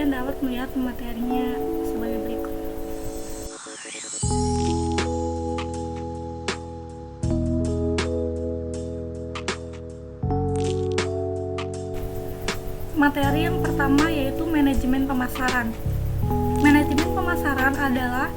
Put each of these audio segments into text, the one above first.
kalian dapat melihat materinya sebagai berikut. Materi yang pertama yaitu manajemen pemasaran. Manajemen pemasaran adalah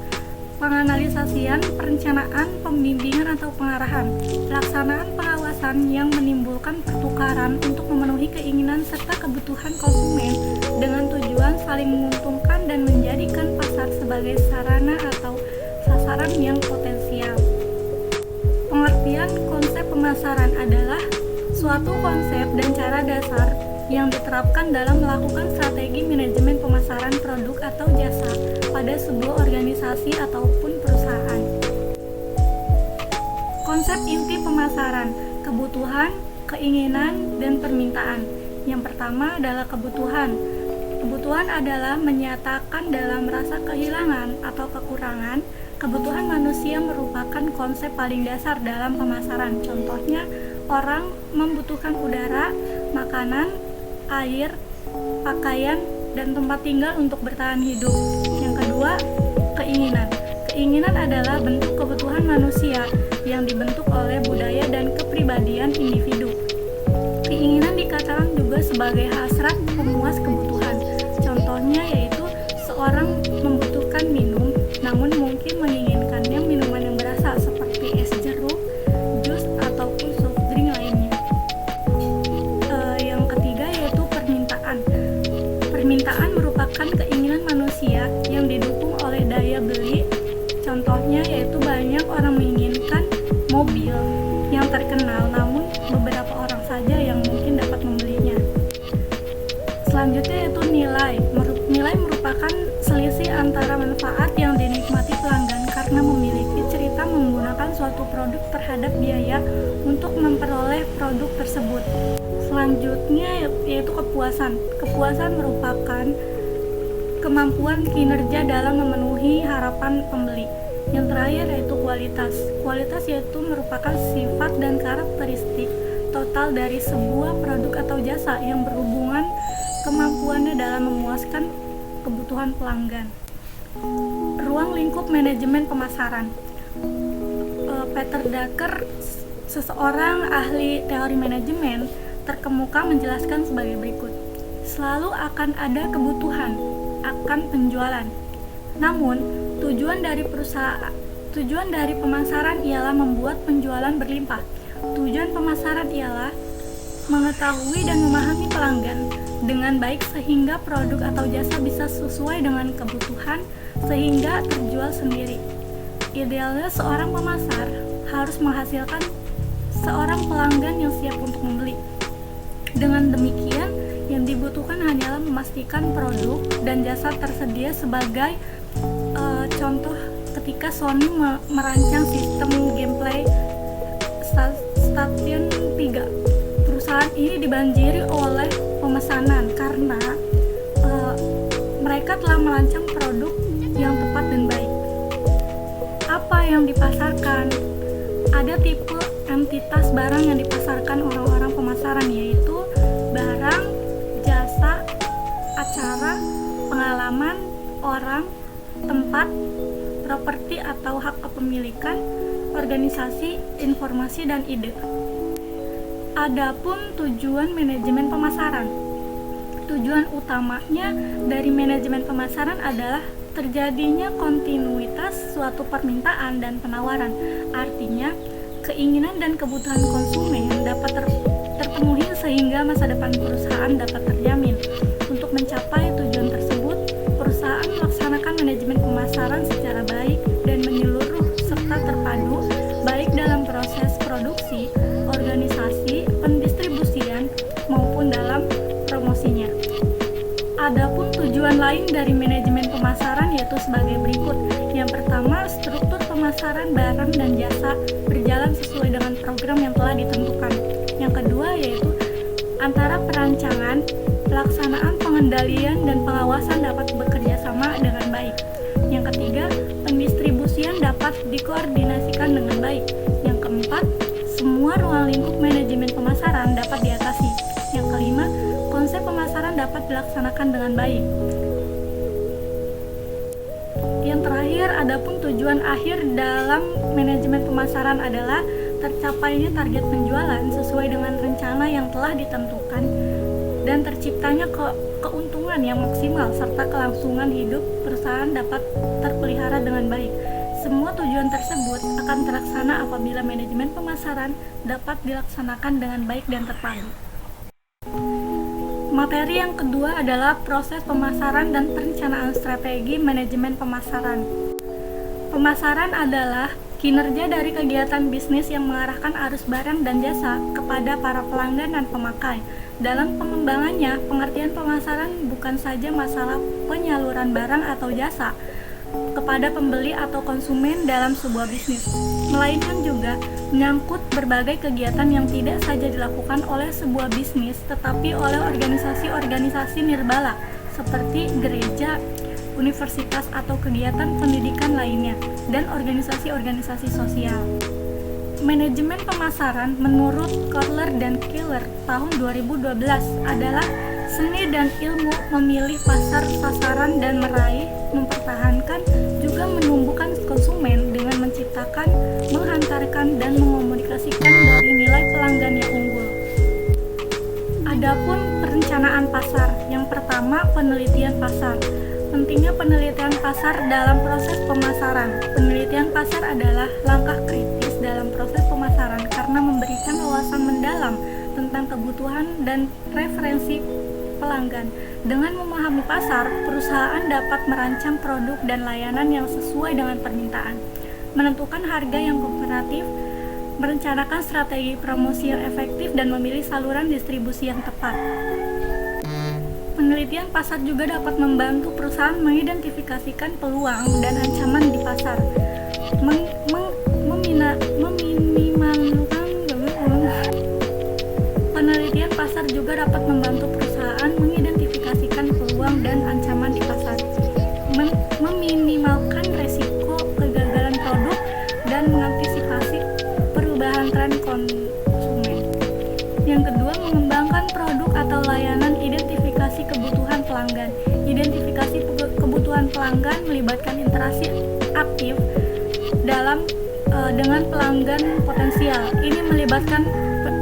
penganalisasian, perencanaan, pembimbingan atau pengarahan, pelaksanaan pengawasan yang menimbulkan pertukaran untuk memenuhi keinginan serta kebutuhan konsumen dengan tujuan saling menguntungkan dan menjadikan pasar sebagai sarana atau sasaran yang potensial. Pengertian konsep pemasaran adalah suatu konsep dan cara dasar yang diterapkan dalam melakukan strategi manajemen pemasaran produk atau jasa pada sebuah organisasi ataupun perusahaan. Konsep inti pemasaran, kebutuhan, keinginan, dan permintaan. Yang pertama adalah kebutuhan. Kebutuhan adalah menyatakan dalam rasa kehilangan atau kekurangan. Kebutuhan manusia merupakan konsep paling dasar dalam pemasaran. Contohnya, orang membutuhkan udara, makanan, air, pakaian, dan tempat tinggal untuk bertahan hidup. Yang kedua, keinginan. Keinginan adalah bentuk kebutuhan manusia yang dibentuk oleh budaya dan kepribadian individu. Keinginan dikatakan juga sebagai hasrat pemuas kebutuhan. Contohnya yaitu seorang membutuhkan minum, namun mungkin menginginkannya minuman yang berasa seperti es jeruk, jus, ataupun soft drink lainnya. Yang ketiga yaitu permintaan. Permintaan merupakan keinginan manusia yang didukung oleh daya beli. Contohnya yaitu banyak orang menginginkan mobil yang terkenal, namun beberapa orang saja yang mungkin dapat membelinya. Selanjutnya yaitu nilai. Nilai merupakan selisih antara manfaat yang dinikmati pelanggan karena memiliki cerita menggunakan suatu produk terhadap biaya untuk memperoleh produk tersebut. Selanjutnya yaitu kepuasan. Kepuasan merupakan kemampuan kinerja dalam memenuhi harapan pembeli. Yang terakhir yaitu kualitas. Kualitas yaitu merupakan sifat dan karakteristik total dari sebuah produk atau jasa yang berhubungan kemampuannya dalam memuaskan kebutuhan pelanggan. Ruang lingkup manajemen pemasaran. Peter Drucker, seseorang ahli teori manajemen, terkemuka menjelaskan sebagai berikut. Selalu akan ada kebutuhan akan penjualan. Namun, tujuan dari pemasaran ialah membuat penjualan berlimpah. Tujuan pemasaran ialah mengetahui dan memahami pelanggan dengan baik sehingga produk atau jasa bisa sesuai dengan kebutuhan sehingga terjual sendiri. Idealnya seorang pemasar harus menghasilkan seorang pelanggan yang siap untuk membeli. Dengan demikian, yang dibutuhkan hanyalah memastikan produk dan jasa tersedia sebagai contoh ketika Sony merancang sistem gameplay Station 3. Perusahaan ini dibanjiri oleh pemesanan karena mereka telah merancang produk yang tepat dan baik. Apa yang dipasarkan? Ada tipe entitas barang yang dipasarkan orang-orang pemasaran, yaitu barang, jasa, acara, pengalaman, orang, tempat, properti atau hak kepemilikan, organisasi, informasi, dan ide. Adapun tujuan manajemen pemasaran. Tujuan utamanya dari manajemen pemasaran adalah terjadinya kontinuitas suatu permintaan dan penawaran. Artinya, keinginan dan kebutuhan konsumen dapat terpenuhi sehingga masa depan perusahaan dapat terjamin. Untuk mencapai tujuan tersebut, perusahaan melaksanakan manajemen pemasaran secara baik dan menyeluruh serta terpadu, baik dalam proses produksi, organisasi, pendistribusian, maupun dalam promosinya. Adapun tujuan lain dari manajemen pemasaran yaitu sebagai berikut. Yang pertama, struktur pemasaran barang dan jasa berjalan sesuai dengan program yang telah ditentukan. Yang kedua yaitu antara perancangan, pelaksanaan, pengendalian, dan pengawasan dapat bekerja sama dengan baik. Yang ketiga, pendistribusian dapat dikoordinasikan dengan baik. Yang keempat, semua ruang lingkup manajemen pemasaran dapat diatasi. Yang kelima, konsep pemasaran dapat dilaksanakan dengan baik. Yang terakhir, adapun tujuan akhir dalam manajemen pemasaran adalah tercapainya target penjualan sesuai dengan rencana yang telah ditentukan dan terciptanya keuntungan yang maksimal serta kelangsungan hidup perusahaan dapat terpelihara dengan baik. Semua tujuan tersebut akan terlaksana apabila manajemen pemasaran dapat dilaksanakan dengan baik dan terpadu. Materi yang kedua adalah proses pemasaran dan perencanaan strategi manajemen pemasaran. Pemasaran adalah kinerja dari kegiatan bisnis yang mengarahkan arus barang dan jasa kepada para pelanggan dan pemakai. Dalam pengembangannya, pengertian pemasaran bukan saja masalah penyaluran barang atau jasa kepada pembeli atau konsumen dalam sebuah bisnis, melainkan juga menyangkut berbagai kegiatan yang tidak saja dilakukan oleh sebuah bisnis, tetapi oleh organisasi-organisasi nirbala seperti gereja, universitas atau kegiatan pendidikan lainnya, dan organisasi-organisasi sosial. Manajemen pemasaran menurut Kotler dan Keller tahun 2012 adalah seni dan ilmu memilih pasar sasaran dan meraih, mempertahankan, juga menumbuhkan konsumen dengan menciptakan, menghantarkan, dan mengomunikasikan dari nilai pelanggan yang unggul. Adapun perencanaan pasar, yang pertama penelitian pasar. Pentingnya penelitian pasar dalam proses pemasaran. Penelitian pasar adalah langkah kritis dalam proses pemasaran karena memberikan wawasan mendalam tentang kebutuhan dan preferensi pelanggan. Dengan memahami pasar, perusahaan dapat merancang produk dan layanan yang sesuai dengan permintaan, menentukan harga yang kooperatif, merencanakan strategi promosi yang efektif, dan memilih saluran distribusi yang tepat. Penelitian pasar juga dapat membantu perusahaan mengidentifikasikan peluang dan ancaman di pasar, Penelitian pasar juga dapat membantu perusahaan mengidentifikasikan peluang dan ancaman di pasar, meminimalkan resiko kegagalan produk, dan mengantisipasi perubahan tren konsumen. Yang kedua, mengembangkan produk atau layanan identifikasi kebutuhan pelanggan. Identifikasi kebutuhan pelanggan melibatkan interaksi aktif dengan pelanggan potensial. Ini melibatkan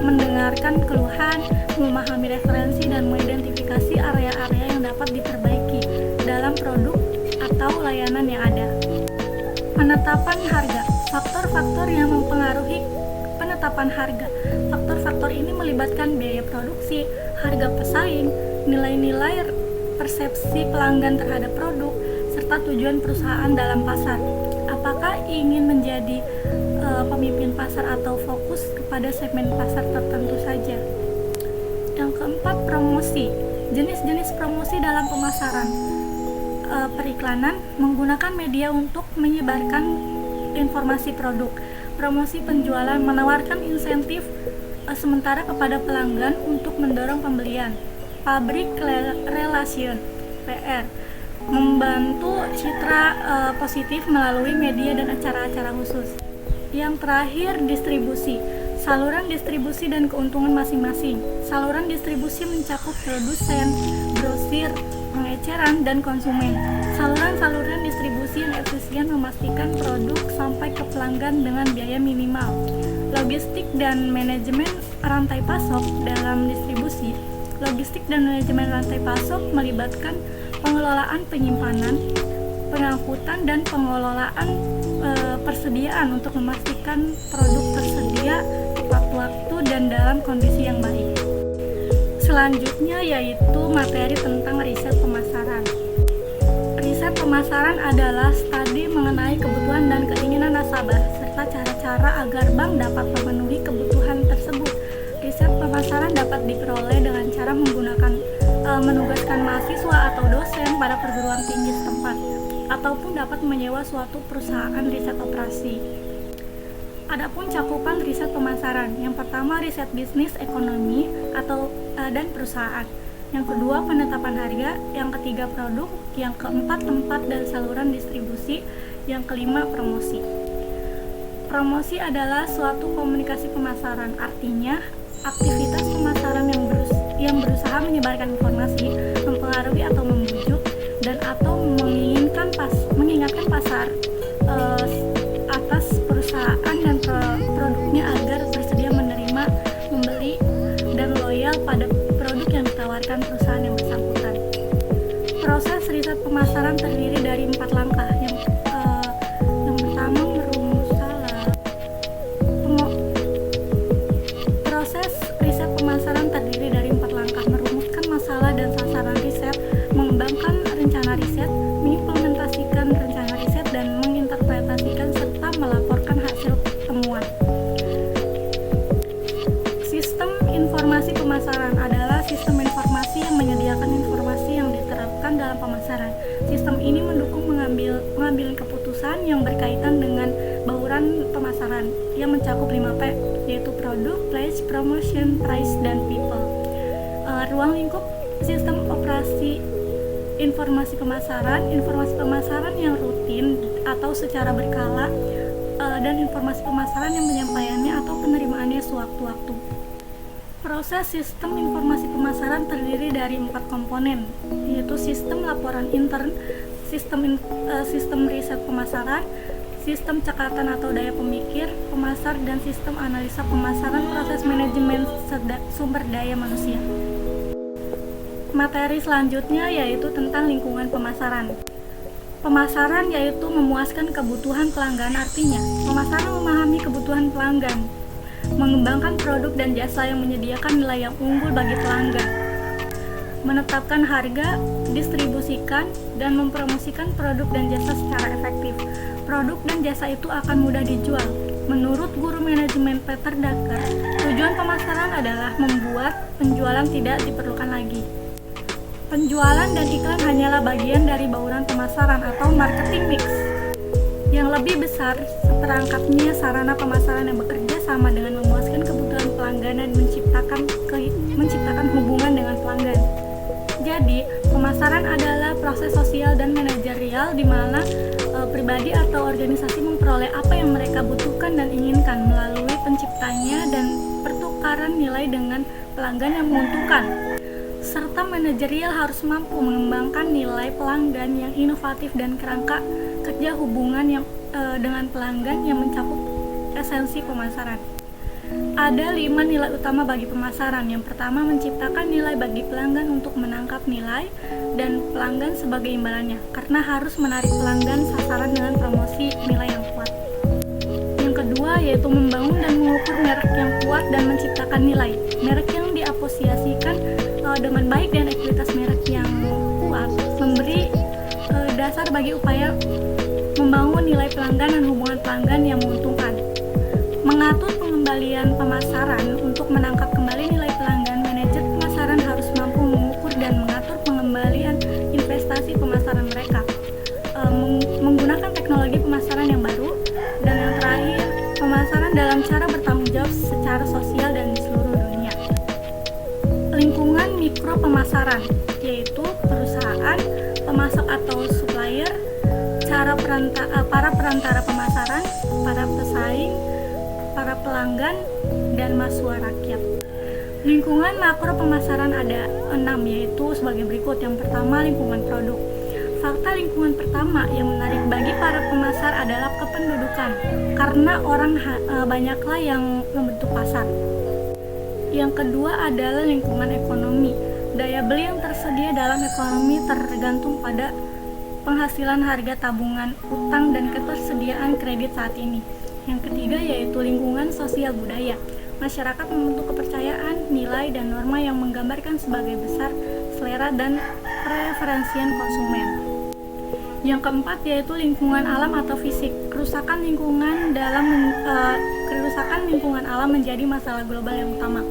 mendengarkan keluhan, memahami referensi, dan mengidentifikasi area-area yang dapat diperbaiki dalam produk atau layanan yang ada. Penetapan harga. Faktor-faktor yang mempengaruhi penetapan harga. Faktor-faktor ini melibatkan biaya produksi, harga pesaing, nilai-nilai persepsi pelanggan terhadap produk, serta tujuan perusahaan dalam pasar. Apakah ingin menjadi pemimpin pasar atau fokus kepada segmen pasar tertentu saja? Yang keempat, promosi. Jenis-jenis promosi dalam pemasaran. Periklanan menggunakan media untuk menyebarkan informasi produk. Promosi penjualan menawarkan insentif sementara kepada pelanggan untuk mendorong pembelian. Public relation (PR) membantu citra positif melalui media dan acara-acara khusus. Yang terakhir, distribusi. Saluran distribusi dan keuntungan masing-masing. Saluran distribusi mencakup produsen, grosir, pengeceran, dan konsumen. Saluran-saluran distribusi yang efisien memastikan produk sampai ke pelanggan dengan biaya minimal. Logistik dan manajemen rantai pasok dalam distribusi. Logistik dan manajemen rantai pasok melibatkan pengelolaan penyimpanan, pengangkutan, dan pengelolaan persediaan untuk memastikan produk tersedia tepat waktu dan dalam kondisi yang baik. Selanjutnya yaitu materi tentang riset pemasaran. Riset pemasaran adalah studi mengenai kebutuhan dan keinginan nasabah serta cara-cara agar bank dapat memenuhi kebutuhan tersebut. Riset pemasaran dapat diperoleh dengan cara menugaskan mahasiswa atau dosen pada perguruan tinggi setempat, ataupun dapat menyewa suatu perusahaan riset operasi. Adapun cakupan riset pemasaran, yang pertama riset bisnis, ekonomi, dan perusahaan. Yang kedua penetapan harga, yang ketiga produk, yang keempat tempat dan saluran distribusi, yang kelima promosi. Promosi adalah suatu komunikasi pemasaran, artinya aktivitas pemasaran yang berusaha menyebarkan informasi, mempengaruhi atau membujuk, dan atau mengingatkan dihasilkan perusahaan yang bersangkutan. Proses riset pemasaran terdiri dari 4 langkah. Yang pertama, proses riset pemasaran terdiri dari 4 langkah: merumuskan masalah dan sasaran riset, mengembangkan rencana riset, mengimplementasikan rencana riset, dan menginterpretasikan serta melaporkan hasil temuan. Sistem informasi pemasaran adalah sistem informasi yang menyediakan informasi yang diterapkan dalam pemasaran. Sistem ini mendukung pengambilan keputusan yang berkaitan dengan bauran pemasaran yang mencakup 5P, yaitu produk, place, promotion, price, dan people. Ruang lingkup sistem operasi informasi pemasaran yang rutin atau secara berkala, dan informasi pemasaran yang penyampaiannya atau penerimaannya sewaktu-waktu. Proses sistem informasi pemasaran terdiri dari 4 komponen, yaitu sistem laporan intern, sistem riset pemasaran, sistem cekatan atau daya pemikir pemasar, dan sistem analisa pemasaran, proses manajemen sumber daya manusia. Materi selanjutnya yaitu tentang lingkungan pemasaran. Pemasaran yaitu memuaskan kebutuhan pelanggan, artinya pemasaran memahami kebutuhan pelanggan, mengembangkan produk dan jasa yang menyediakan nilai yang unggul bagi pelanggan, menetapkan harga, distribusikan, dan mempromosikan produk dan jasa secara efektif. Produk dan jasa itu akan mudah dijual. Menurut guru manajemen Peter Drucker, tujuan pemasaran adalah membuat penjualan tidak diperlukan lagi. Penjualan dan iklan hanyalah bagian dari bauran pemasaran atau marketing mix. Yang lebih besar, seperangkatnya sarana pemasaran yang bekerja sama dengan memuaskan kebutuhan pelanggan dan menciptakan hubungan dengan pelanggan. Jadi, pemasaran adalah proses sosial dan manajerial di mana pribadi atau organisasi memperoleh apa yang mereka butuhkan dan inginkan melalui penciptanya dan pertukaran nilai dengan pelanggan yang menguntungkan. Serta manajerial harus mampu mengembangkan nilai pelanggan yang inovatif dan kerangka kerja hubungan dengan pelanggan yang mencakup esensi pemasaran. Ada 5 nilai utama bagi pemasaran. Yang pertama, menciptakan nilai bagi pelanggan untuk menangkap nilai dan pelanggan sebagai imbalannya, karena harus menarik pelanggan sasaran dengan promosi nilai yang kuat. Yang kedua, yaitu membangun dan mengukur merek yang kuat dan menciptakan nilai. Merek yang diapresiasikan dengan baik dan ekuitas merek yang kuat memberi dasar bagi upaya membangun nilai pelanggan dan hubungan pelanggan yang menguntungkan. Mengatur pengembalian pemasaran untuk menangkap kembali nilai pelanggan, manajer pemasaran harus mampu mengukur dan mengatur pengembalian investasi pemasaran mereka, menggunakan teknologi pemasaran yang baru, dan yang terakhir, pemasaran dalam cara bertanggung jawab secara sosial dan di seluruh dunia. Lingkungan mikro pemasaran, yaitu perusahaan, pemasok atau supplier, para perantara pemasaran, para pesaing, para pelanggan, dan mahasiswa rakyat. Lingkungan makro pemasaran ada 6, yaitu sebagai berikut. Yang pertama, lingkungan produk. Fakta lingkungan pertama yang menarik bagi para pemasar adalah kependudukan, karena orang banyaklah yang membentuk pasar. Yang kedua adalah lingkungan ekonomi. Daya beli yang tersedia dalam ekonomi tergantung pada penghasilan, harga tabungan, utang, dan ketersediaan kredit saat ini. Yang ketiga yaitu lingkungan sosial budaya. Masyarakat membentuk kepercayaan, nilai, dan norma yang menggambarkan sebagai besar selera dan preferensian konsumen. Yang keempat yaitu lingkungan alam atau fisik. Kerusakan lingkungan alam menjadi masalah global yang utama.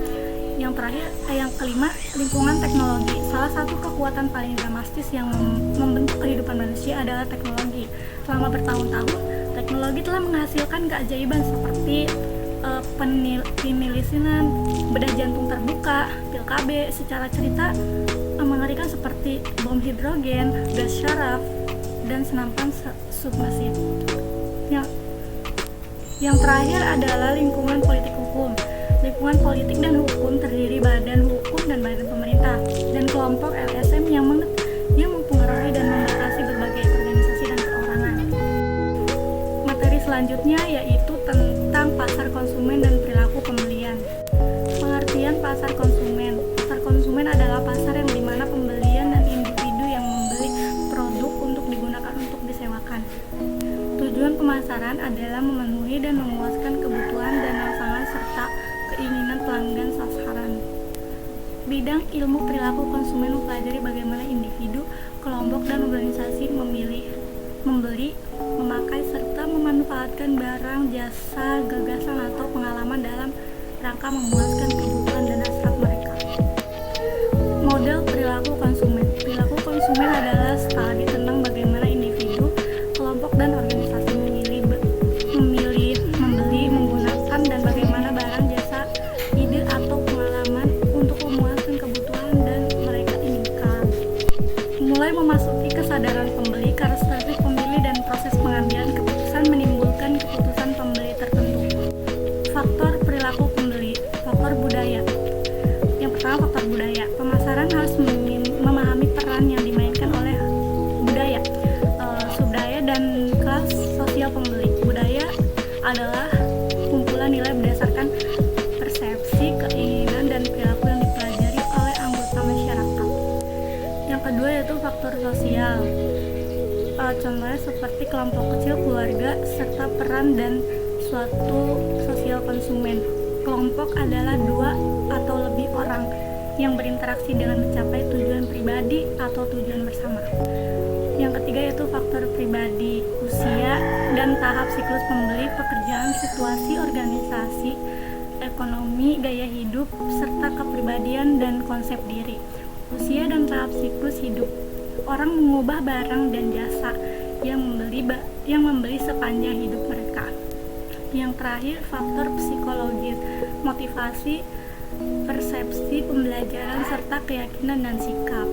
Yang terakhir, yang kelima, lingkungan teknologi. Salah satu kekuatan paling dramatis yang membentuk kehidupan manusia adalah teknologi. Selama bertahun-tahun, teknologi telah menghasilkan keajaiban seperti penelitian bedah jantung terbuka, pil KB, secara cerita mengerikan seperti bom hidrogen, gas syaraf, dan senapan submersif. Yang terakhir adalah lingkungan politik hukum. Lingkungan politik dan hukum terdiri badan hukum dan badan pemerintah dan kelompok LSM yang mempengaruhi dan membatasi berbagai organisasi dan perorangan. Materi selanjutnya yaitu tentang pasar konsumen dan perilaku pembelian. Pengertian pasar konsumen. Pasar konsumen adalah pasar yang pemasaran adalah memenuhi dan memuaskan kebutuhan dan rangsangan serta keinginan pelanggan sasaran. Bidang ilmu perilaku konsumen mempelajari bagaimana individu, kelompok, dan organisasi memilih, membeli, memakai, serta memanfaatkan barang, jasa, gagasan, atau pengalaman dalam rangka memuaskan kebutuhan dan hasrat mereka. Model perilaku konsumen. Perilaku konsumen adalah studi tentang bagaimana individu, kelompok, dan organisasi memilih, membeli, menggunakan, dan bagaimana barang, jasa, ide, atau pengalaman untuk memuaskan kebutuhan dan mereka inginkan. Mulai memasuki kesadaran pembeli, karakteristik pemilih, dan proses pengambilan keputusan menimbulkan keputusan pembeli tertentu. Faktor perilaku pembeli. Faktor budaya. Yang pertama, faktor budaya. Pemasaran harus memahami peran yang dimainkan oleh budaya, subbudaya, dan kelas sosial pembeli. Budaya adalah kumpulan nilai berdasarkan persepsi, keinginan, dan perilaku yang dipelajari oleh anggota masyarakat. Yang kedua yaitu faktor sosial. Contohnya seperti kelompok kecil, keluarga, serta peran dan suatu sosial konsumen. Kelompok adalah 2 atau lebih orang yang berinteraksi dengan mencapai tujuan pribadi atau tujuan bersama. Yang ketiga yaitu faktor pribadi, usia dan tahap siklus pembeli, pekerjaan, situasi organisasi, ekonomi, gaya hidup, serta kepribadian dan konsep diri. Usia dan tahap siklus hidup. Orang mengubah barang dan jasa yang membeli sepanjang hidup mereka. Yang terakhir, faktor psikologis, motivasi, persepsi, pembelajaran, serta keyakinan dan sikap.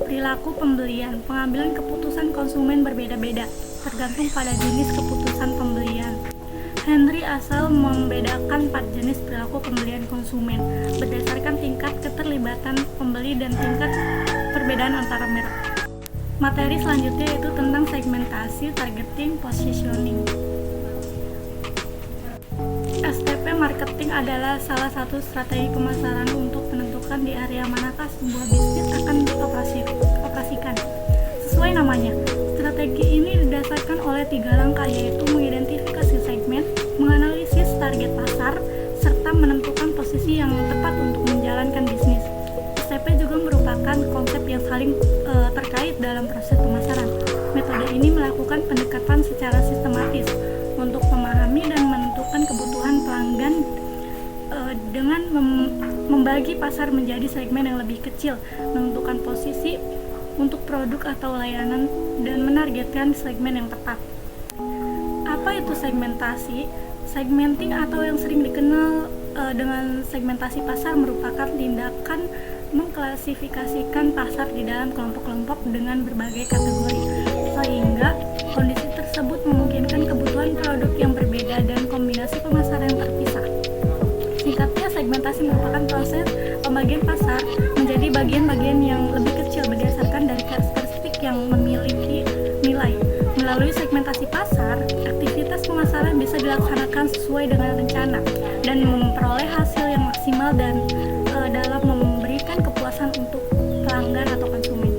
Perilaku pembelian. Pengambilan keputusan konsumen berbeda-beda, tergantung pada jenis keputusan pembelian. Henry Asal membedakan 4 jenis perilaku pembelian konsumen berdasarkan tingkat keterlibatan pembeli dan tingkat perbedaan antara merek. Materi selanjutnya yaitu tentang segmentasi, targeting, positioning. STP marketing adalah salah satu strategi pemasaran untuk menentukan di area manakah sebuah bisnis akan dioperasikan. Sesuai namanya, strategi ini didasarkan oleh 3 langkah, yaitu mengidentifikasi segmen, menganalisis target pasar, serta menentukan posisi yang tepat untuk menjalankan bisnis. STP juga merupakan konsep yang saling terkait dalam proses pemasaran. Metode ini melakukan pendekatan secara sistematis untuk memahami dan menentukan kebutuhan pelanggan dengan membagi pasar menjadi segmen yang lebih kecil, menentukan posisi untuk produk atau layanan, dan menargetkan segmen yang tepat. Apa itu segmentasi? Segmenting atau yang sering dikenal dengan segmentasi pasar merupakan tindakan mengklasifikasikan pasar di dalam kelompok-kelompok dengan berbagai kategori, sehingga kondisi tersebut memungkinkan kebutuhan produk yang berbeda dan kombinasi pemasaran yang terpisah. Singkatnya, segmentasi merupakan proses pembagian pasar menjadi bagian-bagian yang lebih kecil berdasarkan dari karakteristik yang memiliki nilai. Melalui segmentasi pasar, aktivitas pemasaran bisa dilaksanakan sesuai dengan rencana dan memperoleh hasil yang maksimal dan dalam memberikan kepuasan untuk pelanggan atau konsumen.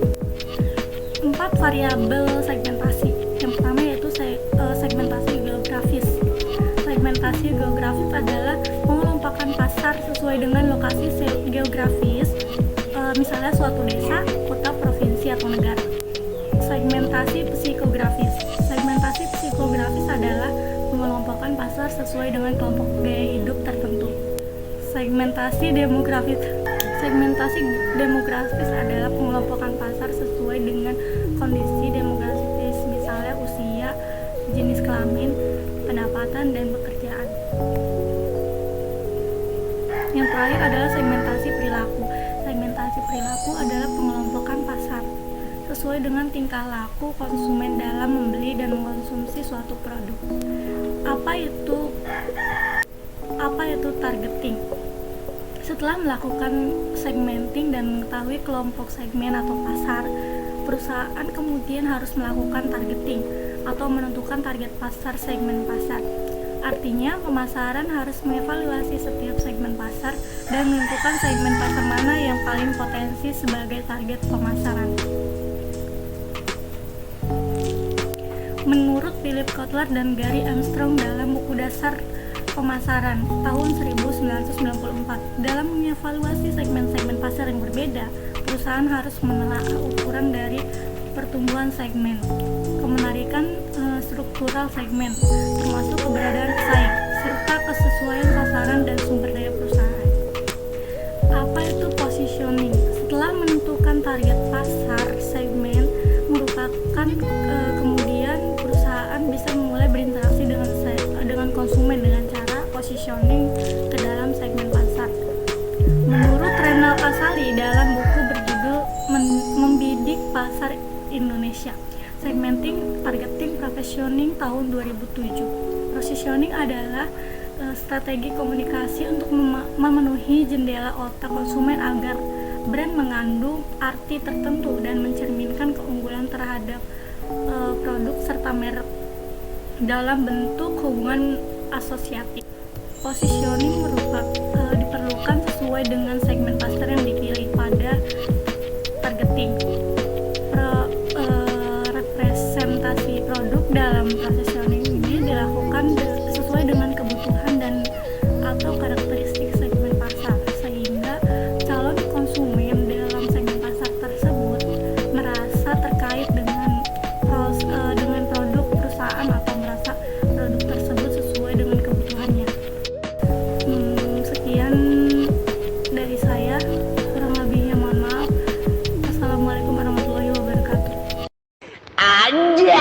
4 variabel segmentasi. Yang pertama yaitu segmentasi geografis. Segmentasi geografis adalah pengelompokan pasar sesuai dengan lokasi geografis, misalnya suatu desa, kota, provinsi, atau negara. Segmentasi psikografis. Segmentasi psikografis adalah pengelompokan pasar sesuai dengan kelompok gaya hidup tertentu. Segmentasi demografis. Segmentasi demografis adalah pengelompokan pasar sesuai dengan kondisi demografis, misalnya usia, jenis kelamin, pendapatan, dan pekerjaan. Yang terakhir adalah segmentasi perilaku. Segmentasi perilaku adalah pengelompokan pasar sesuai dengan tingkah laku konsumen dalam membeli dan mengkonsumsi suatu produk. Apa itu targeting? Setelah melakukan segmenting dan mengetahui kelompok segmen atau pasar, perusahaan kemudian harus melakukan targeting atau menentukan target pasar segmen pasar. Artinya, pemasaran harus mengevaluasi setiap segmen pasar dan menentukan segmen pasar mana yang paling potensi sebagai target pemasaran. Menurut Philip Kotler dan Gary Armstrong dalam buku dasar pemasaran tahun 1994, dalam mengevaluasi segmen-segmen pasar yang berbeda, perusahaan harus menelaah ukuran dari pertumbuhan segmen, kemenarikan struktural segmen, termasuk keberadaan pesaing, serta kesesuaian sasaran dan sumber daya perusahaan. Apa itu positioning? Setelah menentukan target pasar, segmen merupakan kemudian perusahaan bisa mulai berinteraksi dengan konsumen dengan cara positioning ke dalam segmen pasar. Menurut Renal Kasali dalam buku berjudul Membidik Pasar Indonesia, Segmenting, Targeting, Positioning tahun 2007. Positioning adalah strategi komunikasi untuk memenuhi jendela otak konsumen agar brand mengandung arti tertentu dan mencerminkan keunggulan terhadap produk serta merek dalam bentuk hubungan asosiatif. Positioning diperlukan sesuai dengan segmen pasar yang dipilih pada targeting. Representasi produk dalam positioning ini dilakukan sesuai dengan kebutuhan dan atau karakteristik segmen pasar, sehingga calon konsumen dalam segmen pasar tersebut merasa terkait dengan produk perusahaan atau merasa produk tersebut sesuai dengan kebutuhannya. Sekian dari saya, kurang lebihnya mohon maaf. Assalamualaikum warahmatullahi wabarakatuh. Aja.